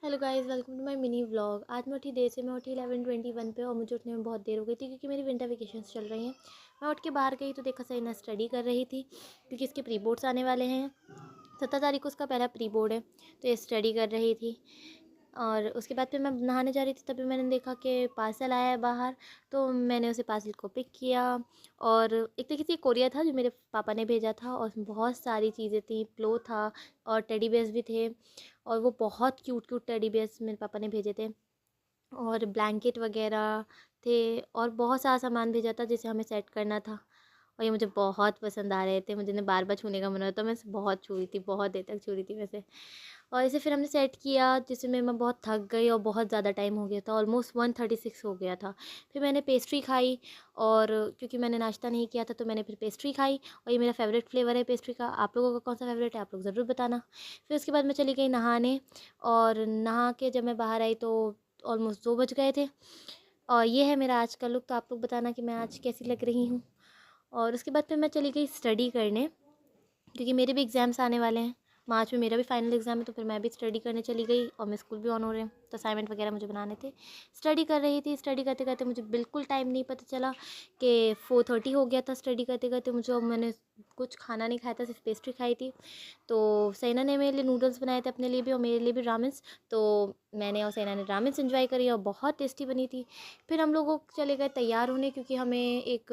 Hello guys, welcome to my mini vlog. आज मैं उठी देर से। मैं उठी 11:21 पे और मुझे उठने में बहुत देर हो गई थी क्योंकि मेरी विंटर वेकेशंस चल रही हैं। मैं उठ के बाहर गई तो देखा सैना स्टडी कर रही थी क्योंकि इसके प्री बोर्ड्स आने वाले हैं। 17 तारीख को उसका पहला प्री बोर्ड है, तो ये स्टडी कर रही थी। और उसके बाद फिर मैं नहाने जा रही थी, तभी मैंने देखा कि पार्सल आया है बाहर, तो मैंने उसे पार्सल को पिक किया। और एक तरीके से कोरियर था जो मेरे पापा ने भेजा था, और उसमें बहुत सारी चीज़ें थी। प्लो था और टेडी बेयर्स भी थे, और वो बहुत क्यूट क्यूट टेडी बेयर्स मेरे पापा ने भेजे थे, और ब्लैंकेट वगैरह थे, और बहुत सारा सामान भेजा था जिसे हमें सेट करना था। और ये मुझे बहुत पसंद आ रहे थे, मुझे इन्हें बार बार छूने का मन होता, मैं इसे बहुत छू रही थी, बहुत देर तक छू रही थी वैसे। और इसे फिर हमने सेट किया, जिसमें मैं बहुत थक गई और बहुत ज़्यादा टाइम हो गया था, ऑलमोस्ट 1:36 हो गया था। फिर मैंने पेस्ट्री खाई, और क्योंकि मैंने नाश्ता नहीं किया था तो मैंने फिर पेस्ट्री खाई। और ये मेरा फेवरेट फ्लेवर है पेस्ट्री का। आप लोगों का कौन सा फेवरेट है, आप लोग ज़रूर बताना। फिर उसके बाद मैं चली गई नहाने, और नहा के जब मैं बाहर आई तो ऑलमोस्ट 2 बज गए थे। और ये है मेरा आज का लुक, तो आप लोग बताना कि मैं आज कैसी लग रही हूँ। और उसके बाद फिर मैं चली गई स्टडी करने, क्योंकि मेरे भी एग्ज़ाम्स आने वाले हैं। मार्च में मेरा भी फाइनल एग्ज़ाम है, तो फिर मैं भी स्टडी करने चली गई, और मेरे स्कूल भी ऑन हो रहे हैं तो असाइनमेंट वगैरह मुझे बनाने थे। स्टडी कर रही थी, स्टडी करते करते मुझे बिल्कुल टाइम नहीं पता चला कि 4:30 हो गया था। स्टडी करते करते मुझे, और मैंने कुछ खाना नहीं खाया था, सिर्फ पेस्ट्री खाई थी। तो सैना ने मेरे लिए नूडल्स बनाए थे अपने लिए भी और मेरे लिए भी रामेन्स। तो मैंने और सैना ने रामेन्स एंजॉय करी और बहुत टेस्टी बनी थी। फिर हम लोग चले गए तैयार होने, क्योंकि हमें एक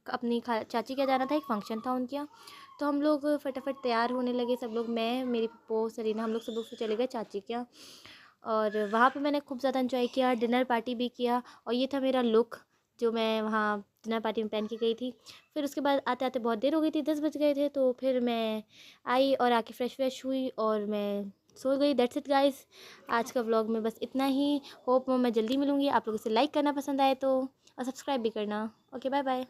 अपनी चाची के यहाँ जाना था, एक फंक्शन था उनके यहाँ। तो हम लोग फटाफट तैयार होने लगे सब लोग, मैं, मेरी पप्पो, सरीना, हम लोग सब लोग फिर चले गए चाची के यहाँ। और वहाँ पे मैंने खूब ज़्यादा एंजॉय किया, डिनर पार्टी भी किया। और ये था मेरा लुक जो मैं वहाँ डिनर पार्टी में पहन के गई थी। फिर उसके बाद आते आते बहुत देर हो गई थी, 10 बज गए थे। तो फिर मैं आई और आके फ्रेश व्रेश हुई और मैं सो गई। दैट्स इट गाइस, आज का व्लॉग में बस इतना ही। होप मैं जल्दी मिलूँगी। आप लोगों से लाइक करना पसंद आए तो, और सब्सक्राइब भी करना। Okay, bye bye.